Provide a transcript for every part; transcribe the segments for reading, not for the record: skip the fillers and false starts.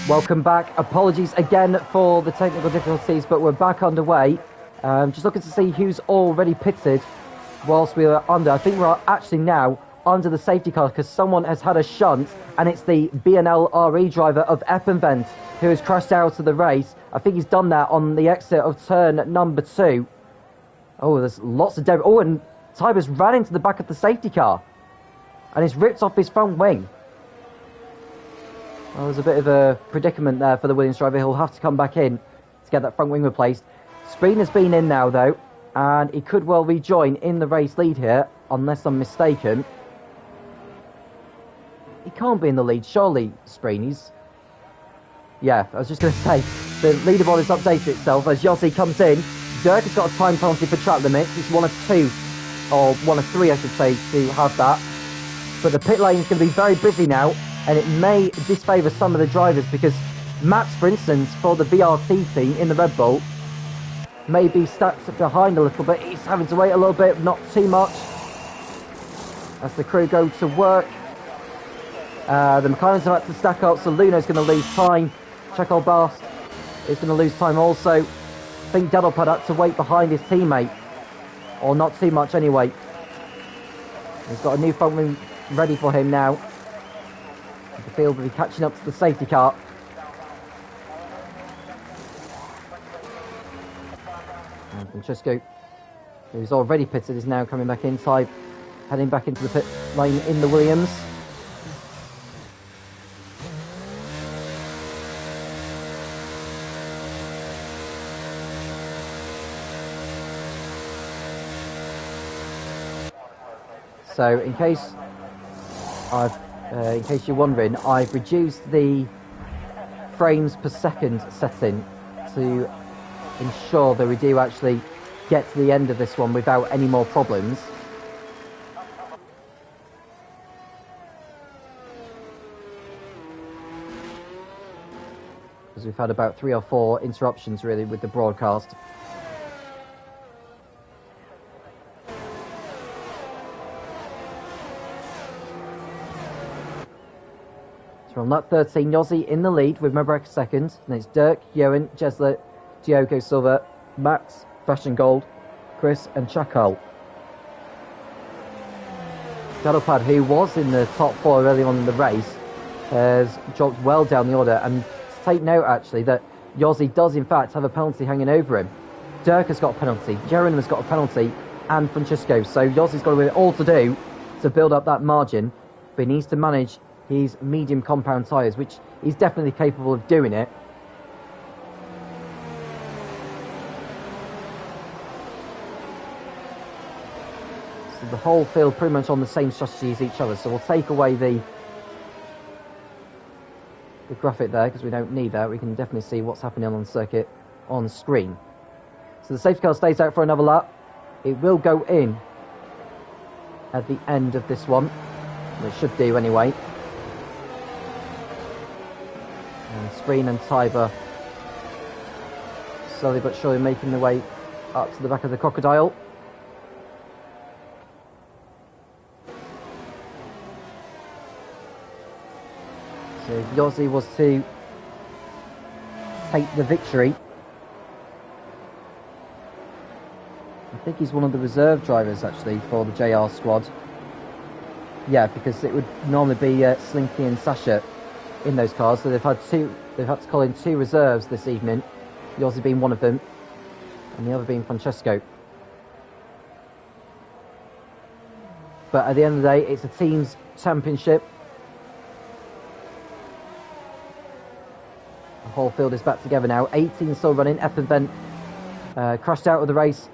Welcome back. Apologies again for the technical difficulties, but we're back underway. Just looking to see who's already pitted whilst we are under. I think we're actually now under the safety car because someone has had a shunt, and it's the BNL RE driver of Eppenvent who has crashed out of the race. I think he's done that on the exit of turn number 2. Oh, there's lots of debris. Oh, and Tybus ran into the back of the safety car and he's ripped off his front wing. Well, there's a bit of a predicament there for the Williams driver. He'll have to come back in to get that front wing replaced. Spreen has been in now, though, and he could well rejoin in the race lead here, unless I'm mistaken. He can't be in the lead, surely, Spreen. He's... Yeah, I was just going to say, the leaderboard has updated itself as Yossi comes in. Dirk has got a time penalty for track limits. He's one of 2, or one of 3, I should say, to have that. But the pit lane is going to be very busy now, and it may disfavour some of the drivers because Max, for instance, for the VRT team in the Red Bull, may be stuck behind a little bit. He's having to wait a little bit, not too much, as the crew go to work. The McLaren's about to stack up, so Luno's going to lose time. Checo Bast is going to lose time also. I think Daddlepad had to wait behind his teammate, or not too much anyway. He's got a new front wing ready for him now. The field will be catching up to the safety car. And Francesco, who's already pitted, is now coming back inside, heading back into the pit lane in the Williams. So, in case you're wondering, I've reduced the frames per second setting to ensure that we do actually get to the end of this one without any more problems. Because we've had about 3 or 4 interruptions really with the broadcast. From lap 13, Yossi in the lead with Mobrak second. Then it's Dirk, Johan, Jesler, Diogo Silva, Max, Fashion Gold, Chris and Chakal. Daddlepad, who was in the top 4 early on in the race, has dropped well down the order. And to take note actually that Yossi does in fact have a penalty hanging over him. Dirk has got a penalty, Jeroen has got a penalty, and Francesco. So Yossi's got it all to do to build up that margin, but he needs to manage his medium compound tyres, which he's definitely capable of doing it. So the whole field pretty much on the same strategy as each other, so we'll take away the graphic there because we don't need that. We can definitely see what's happening on the circuit on screen. So the safety car stays out for another lap. It will go in at the end of this one. It should do anyway. And Spreen and Tiber slowly but surely making their way up to the back of the Crocodile. So if Yossi was to take the victory, I think he's one of the reserve drivers actually for the JR squad. Yeah, because it would normally be Slinky and Sasha in those cars, so they've had to call in 2 reserves this evening, Yossi being one of them, and the other being Francesco. But at the end of the day, it's a team's championship. The whole field is back together now. 18 still running. Eppenvent crashed out of the race,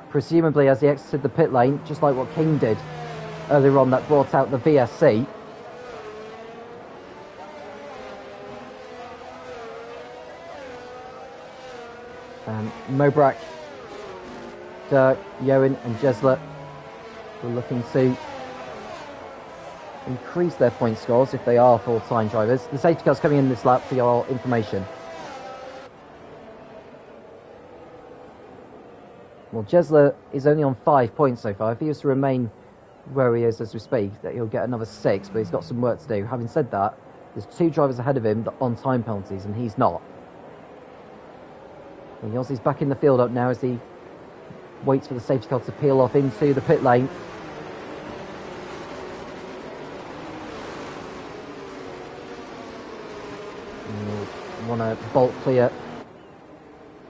presumably as he exited the pit lane, just like what King did earlier on, that brought out the VSC. Mobrak, Dirk, Johan and Jesler were looking to increase their point scores if they are full-time drivers. The safety car's coming in this lap for your information. Well, Jesler is only on 5 points so far. If he was to remain where he is as we speak, that he'll get another 6, but he's got some work to do. Having said that, There's 2 drivers ahead of him on time penalties, and he's not. And Yossi's back in the field up now as he waits for the safety car to peel off into the pit lane. Want to bolt clear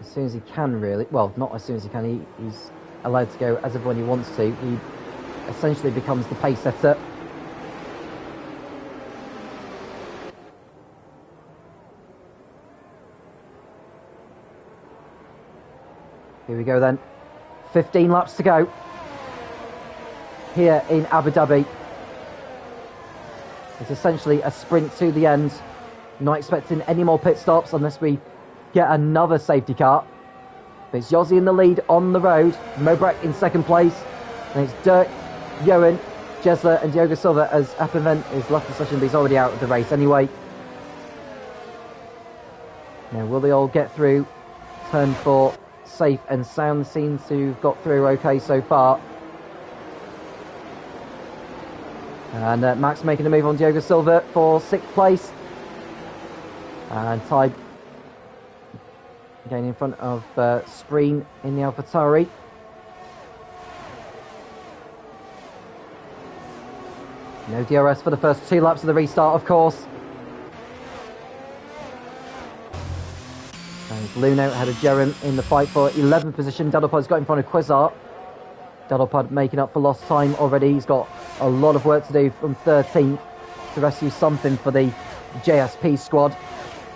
as soon as he can, really. Well, not as soon as he can. He's allowed to go as of when he wants to. He essentially becomes the pace setter. Here we go then. 15 laps to go here in Abu Dhabi. It's essentially a sprint to the end. Not expecting any more pit stops unless we get another safety car. But it's Yossi in the lead on the road. Mobrak in second place. And it's Dirk, Johan, Jesler and Diogo Silva as Appevent is left the session, but he's already out of the race anyway. Now, will they all get through turn 4 safe and sound? Seems to have got through okay so far. And Max making a move on Diogo Silva for 6th place. And Ty getting in front of Spreen in the AlphaTauri. No DRS for the first 2 laps of the restart, of course. And Luno ahead of Jerem in the fight for 11th position. Daddlepod's got in front of Quasar. Daddlepod making up for lost time already. He's got a lot of work to do from 13th to rescue something for the JSP squad.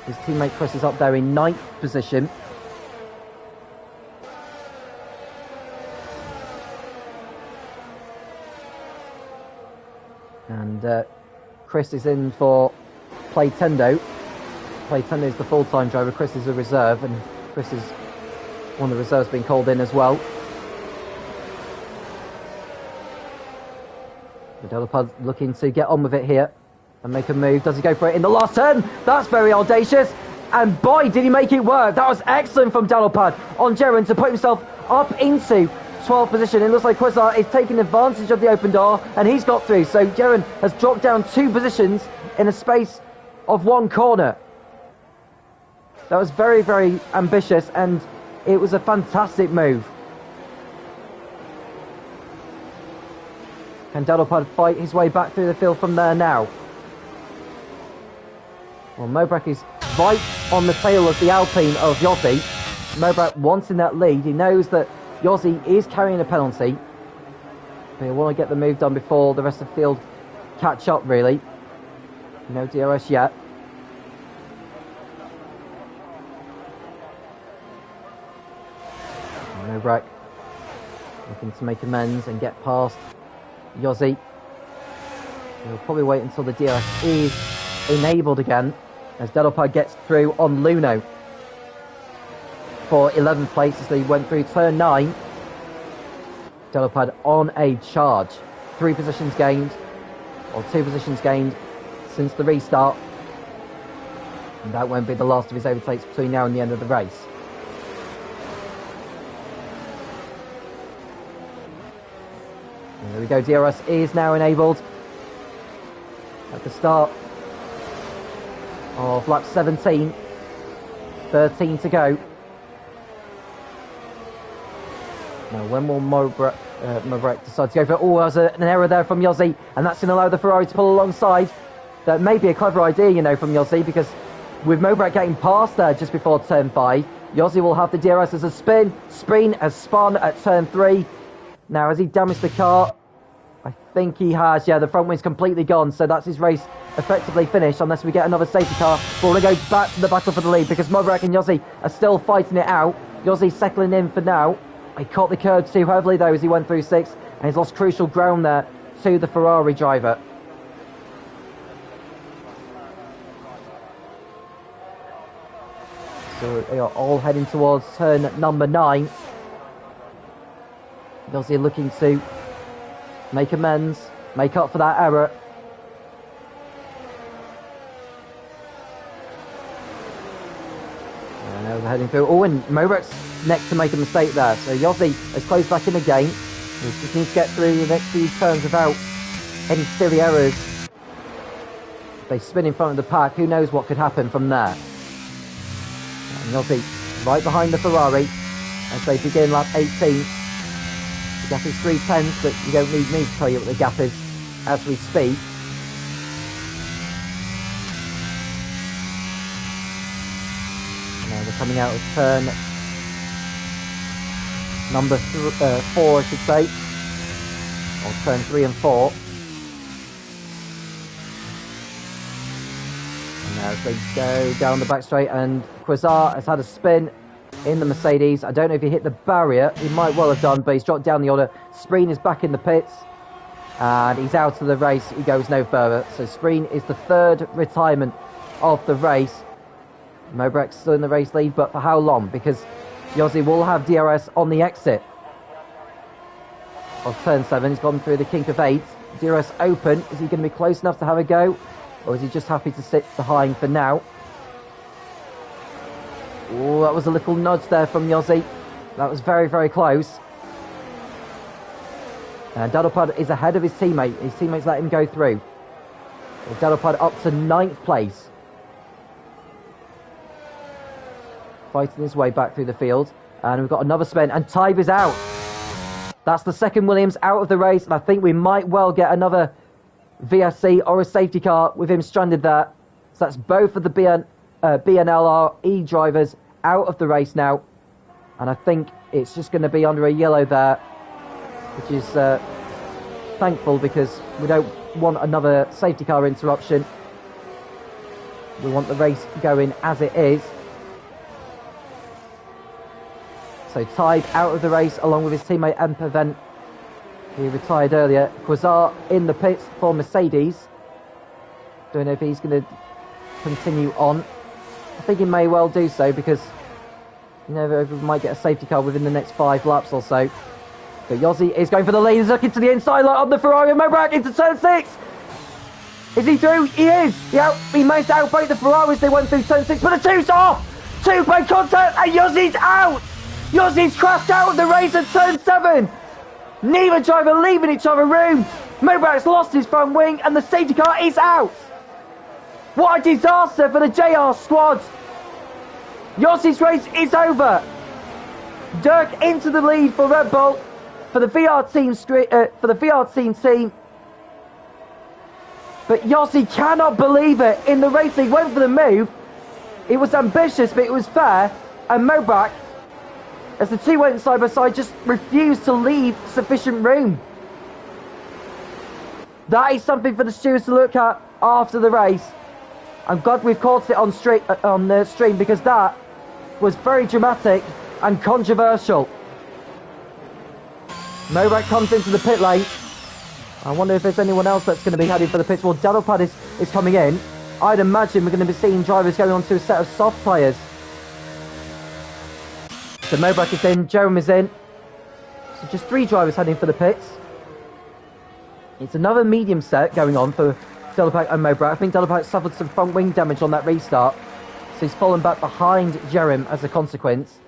His teammate Chris is up there in 9th position. And Chris is in for Playtendo. Playtendo is the full-time driver. Chris is a reserve, and Chris is one of the reserves being called in as well. The Daddlepod looking to get on with it here and make a move. Does he go for it in the last turn? That's very audacious. And boy, did he make it work. That was excellent from Daddlepod on Jeren to put himself up into 12th position. It looks like Quasar is taking advantage of the open door, and he's got through. So Jeren has dropped down 2 positions in a space of 1 corner. That was very, very ambitious, and it was a fantastic move. Can Daddlepod fight his way back through the field from there now? Well, Mobrak is right on the tail of the Alpine of Yossi. Mobrak wants in that lead. He knows that Yossi is carrying a penalty. But he'll want to get the move done before the rest of the field catch up, really. No DRS yet. Mobrak looking to make amends and get past Yossi. He'll probably wait until the DRS is enabled again as Daddlepod gets through on Luno for 11th place as they went through turn 9. Daddlepod on a charge. 3 positions gained, or 2 positions gained since the restart. And that won't be the last of his overtakes between now and the end of the race. And there we go, DRS is now enabled at the start of lap 17. 13 to go. Now, when will Mobrak decide to go for it? Oh, there's an error there from Yossi, and that's going to allow the Ferrari to pull alongside. That may be a clever idea, you know, from Yossi, because with Mobrak getting past there just before turn 5, Yossi will have the DRS as a spin. Spreen has spun at turn 3. Now, has he damaged the car? I think he has. Yeah, the front wing's completely gone, so that's his race effectively finished unless we get another safety car. But we're going to go back to the battle for the lead because Mobrak and Yossi are still fighting it out. Yossi settling in for now. He caught the curb too heavily though as he went through 6, and he's lost crucial ground there to the Ferrari driver. So they are all heading towards turn number 9. Yossi looking to make amends, make up for that error. And now they're heading through. Oh, and Mobrak's next to make a mistake there. So Yossi has closed back in again. He just needs to get through the next few turns without any silly errors. They spin in front of the pack. Who knows what could happen from there? And Yossi right behind the Ferrari as they begin lap 18. The gap is 3/10, but you don't need me to tell you what the gap is as we speak. Now they're coming out of turn number 4, I should say, or turn 3 and 4. And now as they go down the back straight, and Quasar has had a spin in the Mercedes. I don't know if he hit the barrier. He might well have done, but he's dropped down the order. Spreen is back in the pits, and he's out of the race. He goes no further. So Spreen is the third retirement of the race. Mobrecht's still in the race lead, but for how long? Because Yossi will have DRS on the exit of turn 7. He's gone through the kink of 8. DRS open. Is he going to be close enough to have a go? Or is he just happy to sit behind for now? Oh, that was a little nudge there from Yossi. That was very, very close. And Daddlepad is ahead of his teammate. His teammates let him go through. Daddlepad up to 9th place. Fighting his way back through the field. And we've got another spin. And Tybe is out. That's the second Williams out of the race. And I think we might well get another VSC or a safety car with him stranded there. So that's both of the BNLR drivers out of the race now. And I think it's just going to be under a yellow there, which is thankful, because we don't want another safety car interruption. We want the race going as it is. So Tybe out of the race along with his teammate Empavent, who retired earlier. Quasar in the pits for Mercedes. Don't know if he's going to continue on. I think he may well do so, because you never might get a safety car within the next 5 laps or so. But Yossi is going for the lead. He's looking to the inside line of the Ferrari. Mobrecht into turn 6. Is he through? He is. He managed to outbrake the Ferraris. They went through turn 6, but the 2's off. 2-way contact, and Yossi's out. Yossi's crashed out of the race at turn 7. Neither driver leaving each other room. Mobrecht's lost his front wing, and the safety car is out. What a disaster for the JR squad. Yossi's race is over. Dirk into the lead for Red Bull, for the VR team. But Yossi cannot believe it. In the race, he went for the move. It was ambitious, but it was fair. And Mobrecht, as the two went side by side, just refused to leave sufficient room. That is something for the stewards to look at after the race. I'm glad we've caught it on the stream, because that was very dramatic and controversial. Mobrecht comes into the pit lane. I wonder if there's anyone else that's going to be heading for the pits. Well, Daddlepad is coming in. I'd imagine we're going to be seeing drivers going on to a set of soft tyres. So Mobrecht is in, Jerome is in. So just 3 drivers heading for the pits. It's another medium set going on for Daddlepad and Mobrecht. I think Daddlepad suffered some front wing damage on that restart, so he's fallen back behind Jerome as a consequence.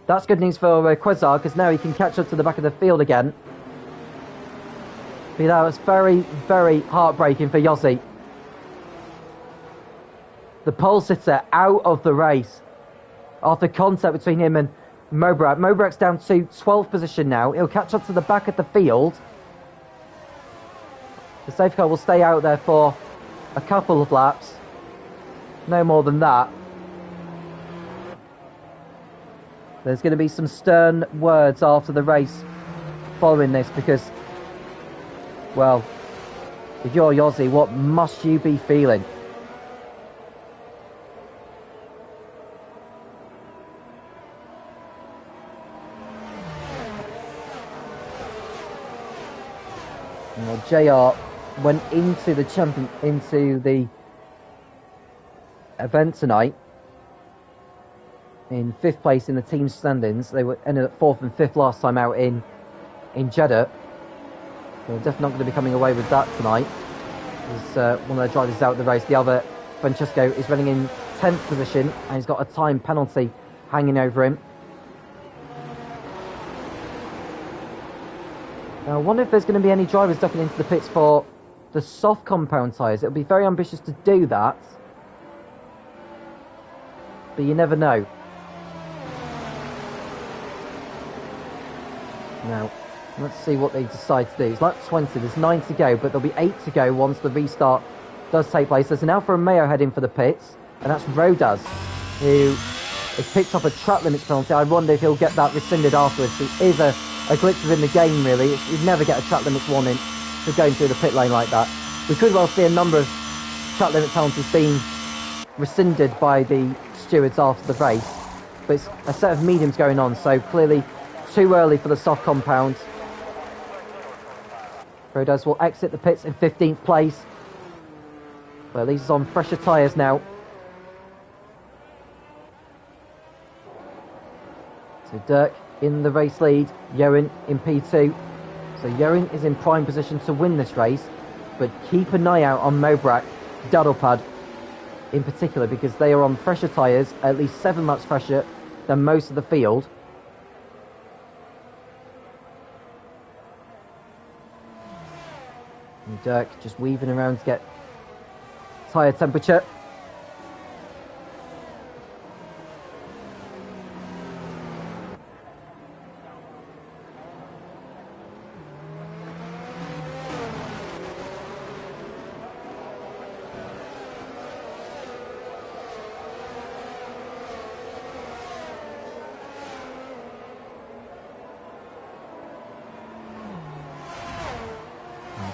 That's good news for Quasar, because now he can catch up to the back of the field again. But that was very, very heartbreaking for Yossi. The pole sitter out of the race after contact between him and Mobrecht. Mobrecht's down to 12th position now. He'll catch up to the back of the field. The safety car will stay out there for a couple of laps. No more than that. There's going to be some stern words after the race following this, because, well, if you're Yossi, what must you be feeling? Well, JR went into the event tonight in 5th place in the team standings. They ended up 4th and 5th last time out in Jeddah. They're definitely not going to be coming away with that tonight. As one of their drivers is out of the race. The other, Francesco, is running in 10th position, and he's got a time penalty hanging over him. Now, I wonder if there's going to be any drivers ducking into the pits for the soft compound tyres. It'll be very ambitious to do that, but you never know. Now, let's see what they decide to do. It's lap 20, there's 9 to go, but there'll be 8 to go once the restart does take place. There's an Alfa Romeo heading for the pits, and that's Rodas, who has picked up a track limits penalty. I wonder if he'll get that rescinded afterwards. It is a glitch within the game, really. You'd never get a track limits warning for going through the pit lane like that. We could well see a number of track limit penalties being rescinded by the stewards after the race, but it's a set of mediums going on, so clearly too early for the soft compound. Rodas will exit the pits in 15th place, but at least he's on fresher tyres now. So Dirk in the race lead, Johan in P2. So Johan is in prime position to win this race, but keep an eye out on Mobrak, Daddlepad in particular, because they are on fresher tyres, at least 7 laps fresher than most of the field. And Dirk just weaving around to get tyre temperature.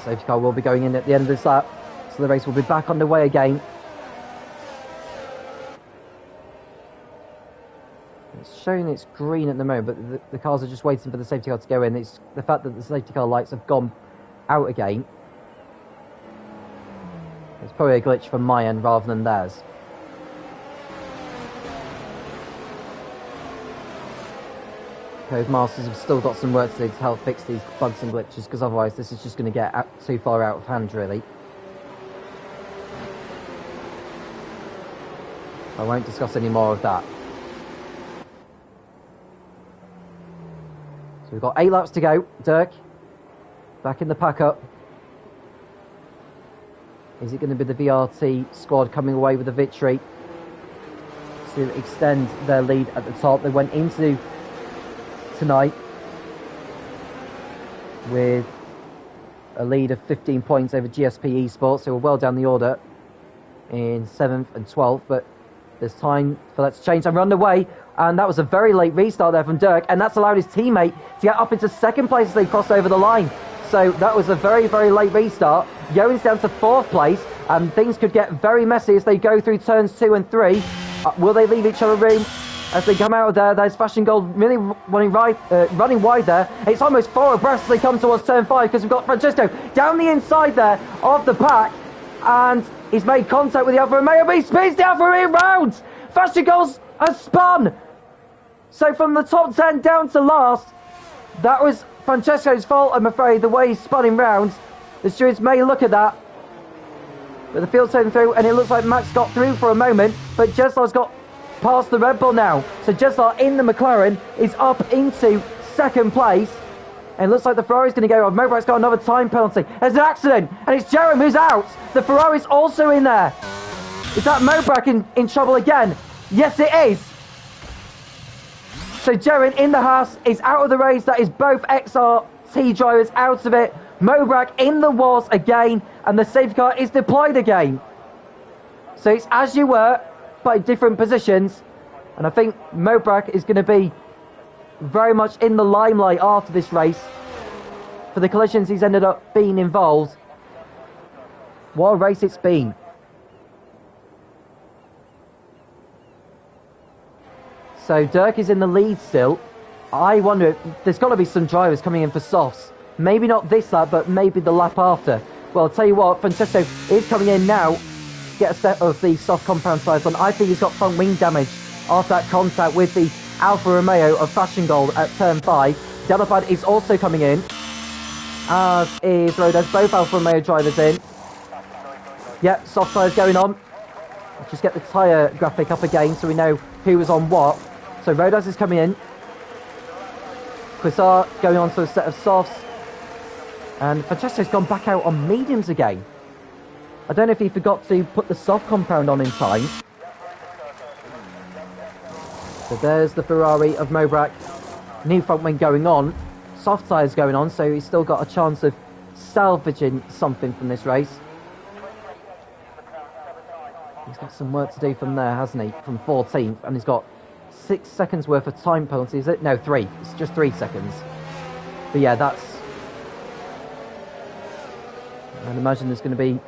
Safety car will be going in at the end of this lap, so the race will be back underway again. It's showing it's green at the moment, but the cars are just waiting for the safety car to go in. It's the fact that the safety car lights have gone out again. It's probably a glitch from my end rather than theirs. Codemasters have still got some work to do to help fix these bugs and glitches, because otherwise this is just going to get too far out of hand, really. I won't discuss any more of that. So we've got 8 laps to go. Dirk back in the pack up. Is it going to be the VRT squad coming away with a victory to extend their lead at the top? They went into tonight with a lead of 15 points over GSP Esports, so we're well down the order in 7th and 12th, but there's time for that to change. And we're underway, and that was a very late restart there from Dirk, and that's allowed his teammate to get up into 2nd place as they crossed over the line. So that was a very, very late restart. Johan's down to 4th place, and things could get very messy as they go through turns 2 and 3. Will they leave each other room? As they come out of there, there's Fashion Gold really running wide there. It's almost 4 abreast as they come towards turn 5, because we've got Francesco down the inside there of the pack, and he's made contact with the Alfa Romeo, but he spins the Alfa Romeo round. Fashion Gold has spun. So from the top 10 down to last, that was Francesco's fault, I'm afraid, the way he spun him round. The stewards may look at that, but the field's turning through, and it looks like Max got through for a moment, but Jeslar's got past the Red Bull now. So Jeslar in the McLaren is up into 2nd place. And it looks like the Ferrari's going to go off. Mobrak's got another time penalty. There's an accident, and it's Jerem who's out. The Ferrari's also in there. Is that Mobrak in trouble again? Yes, it is. So Jerem in the Haas is out of the race. That is both XRT drivers out of it. Mobrak in the walls again, and the safety car is deployed again. So it's as you were, by different positions, and I think Mobrak is going to be very much in the limelight after this race for the collisions he's ended up being involved. What a race it's been. So Dirk is in the lead still. I wonder if there's got to be some drivers coming in for softs. Maybe not this lap, but maybe the lap after. Well, I'll tell you what, Francesco is coming in now. Get a set of the soft compound tyres on. I think he's got front wing damage after that contact with the Alfa Romeo of Fashion Gold at turn 5. Daddlepad is also coming in, as is Rodas. Both Alfa Romeo drivers in. Yep, soft tyres going on. Let's just get the tyre graphic up again so we know who was on what. So Rodas is coming in. Quasar going on to a set of softs. And Francesco's gone back out on mediums again. I don't know if he forgot to put the soft compound on in time. So there's the Ferrari of Mobrak. New front wing going on. Soft tyres going on, so he's still got a chance of salvaging something from this race. He's got some work to do from there, hasn't he? From 14th, and he's got 6 seconds worth of time penalty, is it? No, 3. It's just 3 seconds. But yeah, that's... I'd imagine there's going to be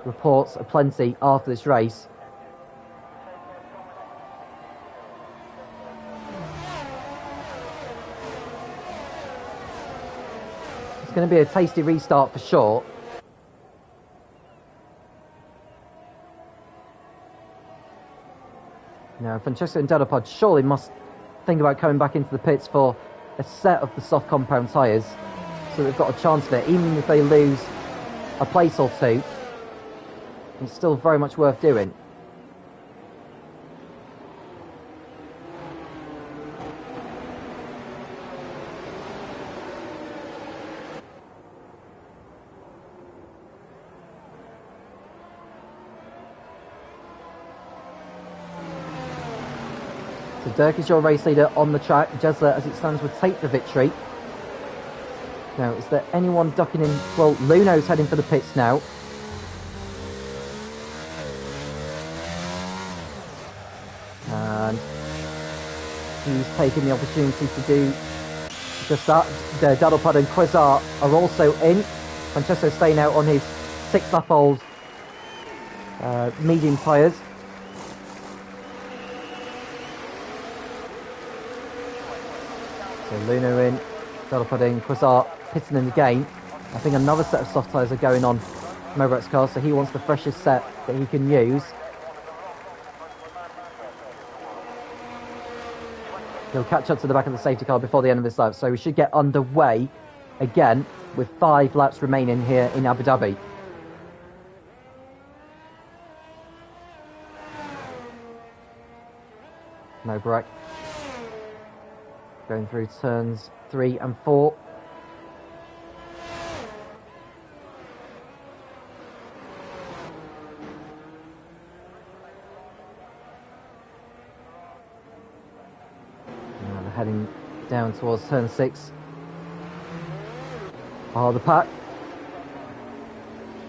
reports aplenty after this race. It's going to be a tasty restart for sure. Now, Francesco and Delapod surely must think about coming back into the pits for a set of the soft compound tyres, so they've got a chance of it. Even if they lose a place or two, it's still very much worth doing. So Dirk is your race leader on the track. Jesler, as it stands, would take the victory. Now, is there anyone ducking in? Well, Luno's heading for the pits now. And he's taking the opportunity to do just that. Daddlepad and Quasar are also in. Francesco staying out on his 6-lap-old medium tyres. So Luno in, Daddlepad in, Quasar pitting in the game. I think another set of soft tyres are going on Mobrak's car, so he wants the freshest set that he can use. He'll catch up to the back of the safety car before the end of this lap, so we should get underway again with 5 laps remaining here in Abu Dhabi. Mobrak going through turns 3 and 4. Now they're heading down towards turn 6. Oh, the pack.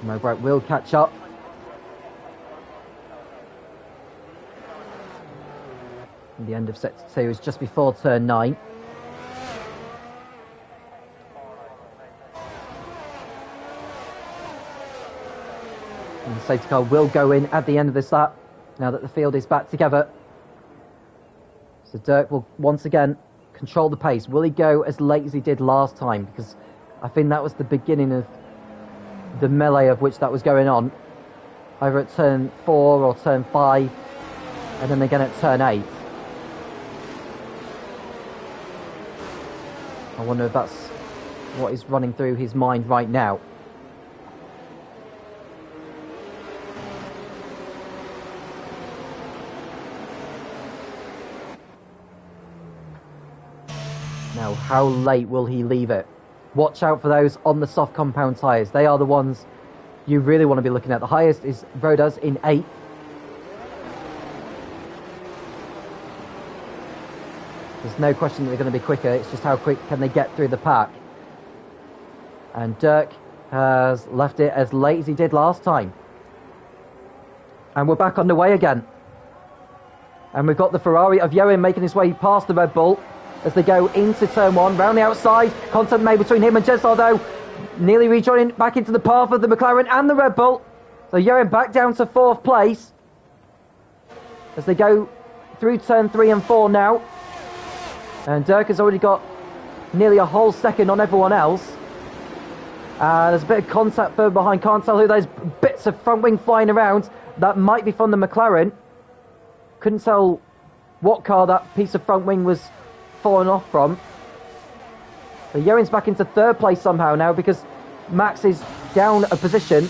Mobrak will catch up. The end of sector 2 is just before turn 9. And the safety car will go in at the end of this lap, now that the field is back together. So Dirk will once again control the pace. Will he go as late as he did last time? Because I think that was the beginning of the melee of which that was going on. Either at turn 4 or turn 5, and then again at turn 8. I wonder if that's what is running through his mind right now. Now, how late will he leave it? Watch out for those on the soft compound tyres. They are the ones you really want to be looking at. The highest is Rodas in 8th. There's no question that they're going to be quicker. It's just how quick can they get through the pack. And Dirk has left it as late as he did last time. And we're back underway again. And we've got the Ferrari of Johan making his way past the Red Bull as they go into turn 1. Round the outside. Contact made between him and Jesar, though. Nearly rejoining back into the path of the McLaren and the Red Bull. So Johan back down to 4th place as they go through turn 3 and 4 now. And Dirk has already got nearly a whole second on everyone else. There's a bit of contact further behind. Can't tell who. There's bits of front wing flying around. That might be from the McLaren. Couldn't tell what car that piece of front wing was falling off from. So Johan's back into 3rd place somehow now because Max is down a position.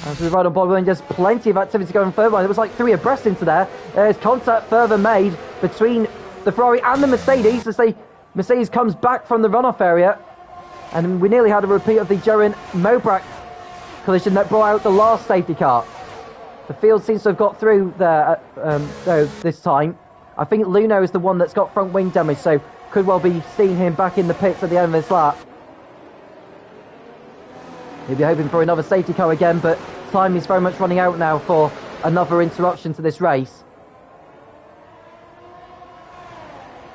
And to the right on board, there's plenty of activity going further. There was like 3 abreast into there. There's contact further made between the Ferrari and the Mercedes as Mercedes comes back from the runoff area. And we nearly had a repeat of the Joan Mobrak collision that brought out the last safety car. The field seems to have got through there though this time. I think Luno is the one that's got front wing damage, so could well be seeing him back in the pits at the end of this lap. He'll be hoping for another safety car again, but time is very much running out now for another interruption to this race.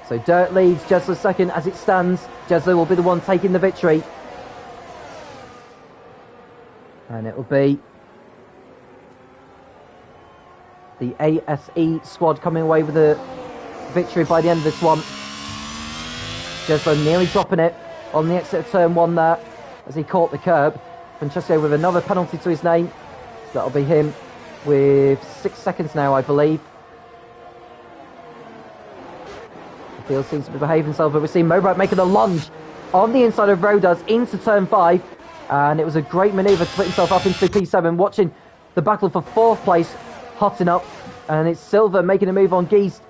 So Dirk leads, Jesler second as it stands. Jesler will be the one taking the victory. And it will be the ASE squad coming away with the victory by the end of this one. Jesler nearly dropping it on the exit of turn 1 there as he caught the curb. Francesco with another penalty to his name. So that'll be him with 6 seconds now, I believe. The field seems to be behaving himself, but we're seeing Mobrak making a lunge on the inside of Rodas into turn 5. And it was a great manoeuvre to put himself up into P7. Watching the battle for 4th place hotting up. And it's Silva making a move on Geest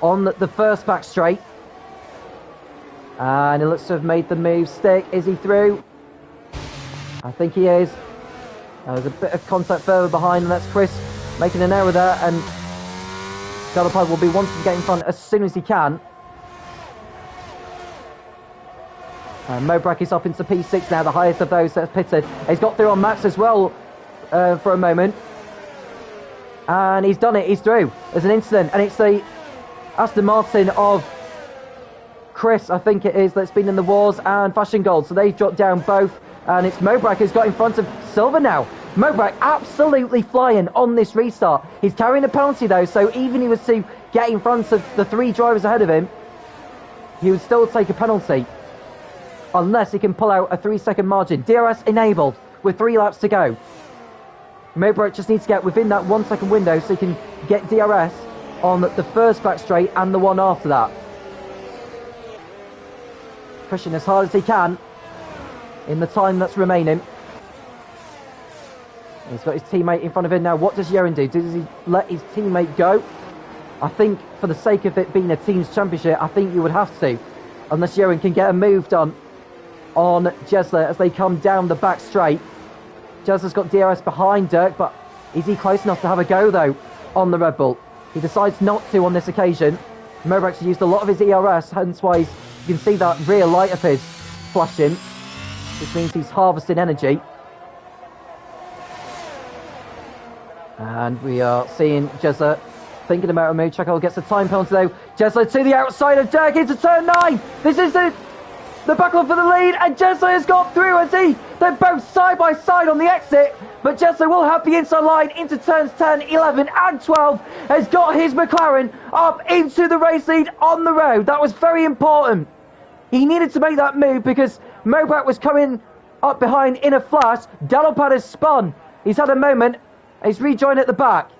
on the first back straight. And he looks to have made the move stick. Is he through? I think he is. There's a bit of contact further behind, and that's Chris making an error there. And Galopad will be wanting to get in front as soon as he can. And Mobrak is up into P6 now, the highest of those that's pitted. He's got through on Max as well for a moment. And he's done it, he's through. There's an incident, and it's the Aston Martin of Chris, I think it is, that's been in the wars, and Fashion Gold. So they've dropped down both, and it's Mobrak who's got in front of Silva now. Mobrak absolutely flying on this restart. He's carrying a penalty though, so even if he was to get in front of the 3 drivers ahead of him, he would still take a penalty. Unless he can pull out a 3-second margin. DRS enabled with 3 laps to go. Mobrak just needs to get within that 1-second window so he can get DRS on the first back straight and the one after that. Pushing as hard as he can in the time that's remaining. He's got his teammate in front of him now. What does Johan do? Does he let his teammate go? I think for the sake of it being a team's championship, I think you would have to. Unless Johan can get a move done on Jesler as they come down the back straight. Jesler's got DRS behind Dirk, but is he close enough to have a go though on the Red Bull? He decides not to on this occasion. Mobrak's used a lot of his ERS, hence why you can see that rear light of his flashing, which means he's harvesting energy. And we are seeing Jesler thinking about a move. Checo gets a time penalty though. Jesler to the outside of Dirk into turn 9. This is the battle for the lead, and Jesler has got through as they're both side by side on the exit, but Jesler will have the inside line into turns 10, 11 and 12, has got his McLaren up into the race lead on the road. That was very important. He needed to make that move because Mobrak was coming up behind in a flash. Galopad has spun. He's had a moment. He's rejoined at the back.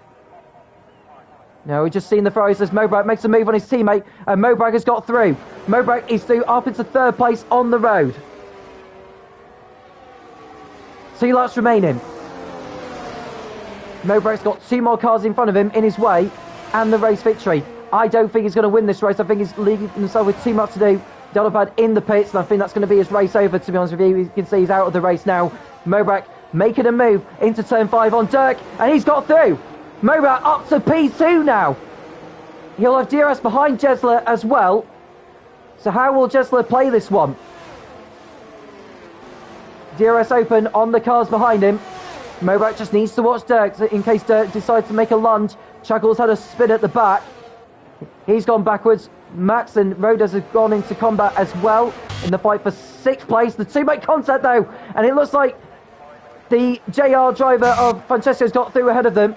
Now we've just seen the throw as Mobrak makes a move on his teammate, and Mobrak has got through. Mobrak is through up into 3rd place on the road. 2 laps remaining. Mobrak's got 2 more cars in front of him in his way, and the race victory. I don't think he's going to win this race. I think he's leaving himself with too much to do. Galopad in the pits, and I think that's going to be his race over, to be honest with you. You can see he's out of the race now. Mobrak making a move into turn 5 on Dirk, and he's got through. Mobrak up to P2 now. He'll have DRS behind Jesler as well. So how will Jesler play this one? DRS open on the cars behind him. Mobrak just needs to watch Dirk in case Dirk decides to make a lunge. Chuckles had a spin at the back. He's gone backwards. Max and Rodas have gone into combat as well in the fight for 6th place. The 2 make contact though, and it looks like the JR driver of Francesco's got through ahead of them.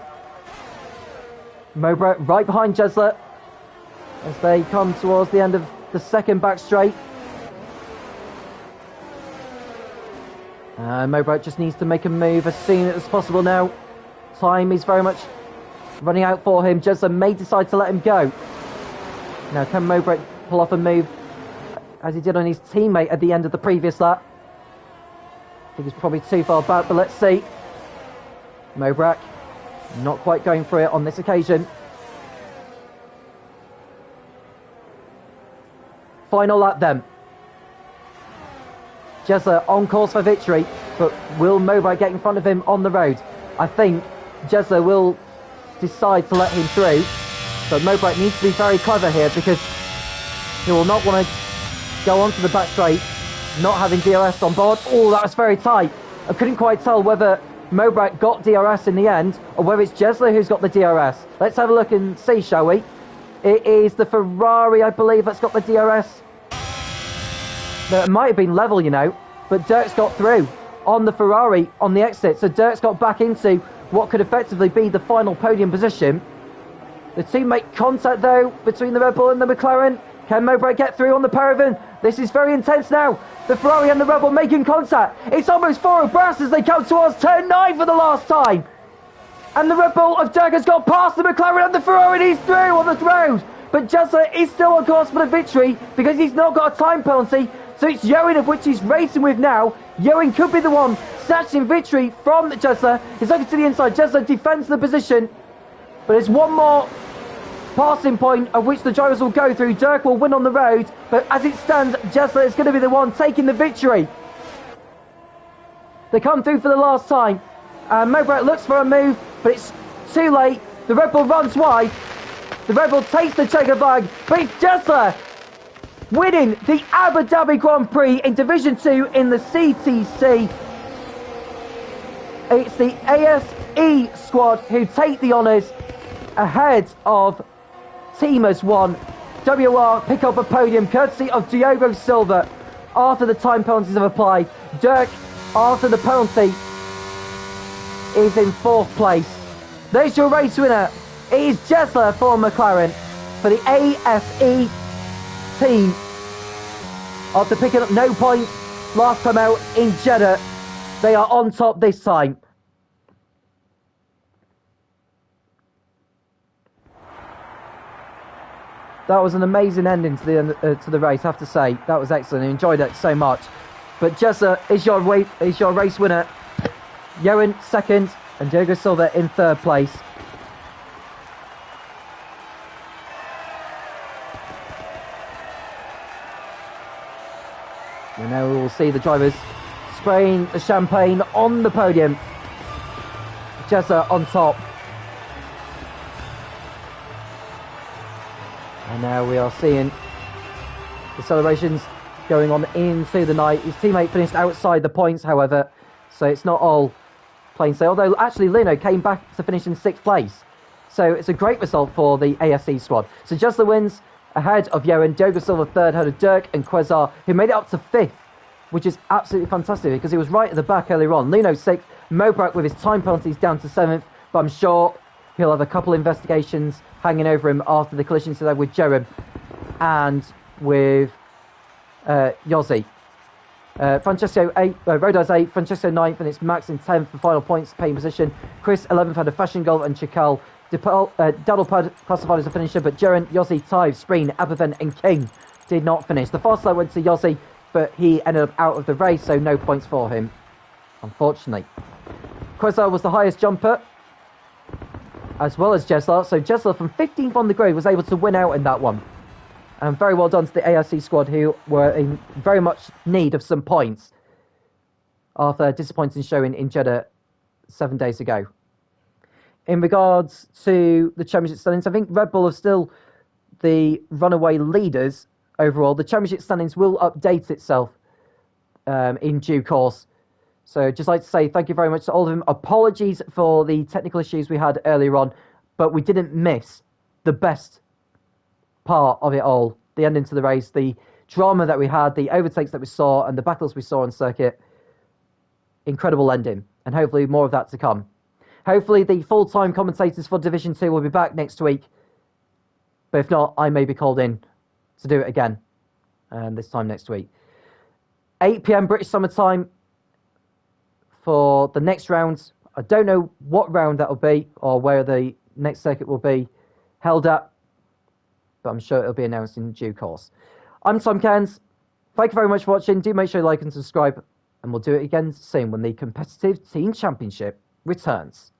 Mobrak right behind Jesler as they come towards the end of the 2nd back straight. Mobrak just needs to make a move as soon as possible now. Time is very much running out for him. Jesler may decide to let him go. Now can Mobrak pull off a move as he did on his teammate at the end of the previous lap? I think he's probably too far back, but let's see. Mobrak not quite going for it on this occasion. Final lap then. Jesler on course for victory, but will Mowbray get in front of him on the road? I think Jesler will decide to let him through, but Mowbray needs to be very clever here because he will not want to go onto the back straight, not having DRS on board. Oh, that was very tight. I couldn't quite tell whether Mowbray got DRS in the end or whether it's Jesler who's got the DRS. Let's have a look and see, shall we? It is the Ferrari, I believe, that's got the DRS. It might have been level, you know, but Dirk's got through on the Ferrari on the exit. So Dirk's got back into what could effectively be the final podium position. The two make contact, though, between the Red Bull and the McLaren. Can Mowbray get through on the pair of them? This is very intense now. The Ferrari and the Red Bull making contact. It's almost 4 abreast as they come towards turn 9 for the last time. And the Red Bull of Dirk has got past the McLaren and the Ferrari, and he's through on the road. But Jesler is still on course for the victory because he's not got a time penalty. So it's Johan of which he's racing with now. Johan could be the one snatching victory from Jesler. He's looking to the inside. Jesler defends the position. But there's one more passing point of which the drivers will go through. Dirk will win on the road. But as it stands, Jesler is going to be the one taking the victory. They come through for the last time. Mowbray looks for a move, but it's too late. The Red Bull runs wide. The Red Bull takes the checker flag, but it's Jesler winning the Abu Dhabi Grand Prix in Division 2 in the CTC. It's the ASE squad who take the honours ahead of Team as 1. WR pick up a podium courtesy of Diogo Silva after the time penalties have applied. Dirk, after the penalty, is in 4th place. There's your race winner. It is Jesler for McLaren for the ASE team. After picking up no points last time out in Jeddah, they are on top this time. That was an amazing ending to the race, I have to say. That was excellent. I enjoyed it so much. But Jesler is your race winner. Johan 2nd and Diogo Silva in 3rd place. And now we will see the drivers spraying the champagne on the podium. Jesler on top. And now we are seeing the celebrations going on into the night. His teammate finished outside the points, however, so it's not all plain sailing. Although, actually, Lino came back to finish in 6th place. So it's a great result for the ASE squad. So Jesler wins ahead of Johan, Diogo Silva 3rd, ahead of Dirk and Quasar, who made it up to 5th, which is absolutely fantastic because he was right at the back earlier on. Lino 6th, Mowbray with his time penalties down to 7th, but I'm sure he'll have a couple of investigations hanging over him after the collision today with Jerem and with Yossi. Francesco 8, Rodaz 8, Francesco 9th, and it's Max in 10th for final points paying position. Chris 11th had a fashion goal, and Chikal Daddlepad classified as a finisher, but Jeren, Yossi, Tive, Spreen, Aberven and King did not finish. The fast lap went to Yossi, but he ended up out of the race, so no points for him, unfortunately. Quasar was the highest jumper, as well as Jesler. So Jesler from 15th on the grid was able to win out in that one. And very well done to the ARC squad, who were in very much need of some points after a disappointing showing in Jeddah 7 days ago. In regards to the championship standings, I think Red Bull are still the runaway leaders overall. The championship standings will update itself in due course. So just like to say thank you very much to all of them. Apologies for the technical issues we had earlier on, but we didn't miss the best part of it all. The ending to the race, the drama that we had, the overtakes that we saw, and the battles we saw on circuit. Incredible ending, and hopefully more of that to come. Hopefully the full-time commentators for Division 2 will be back next week. But if not, I may be called in to do it again this time next week. 8 p.m. British Summer Time for the next round. I don't know what round that will be or where the next circuit will be held at, but I'm sure it'll be announced in due course. I'm Tom Cairns. Thank you very much for watching. Do make sure you like and subscribe, and we'll do it again soon when the Competitive Team Championship returns.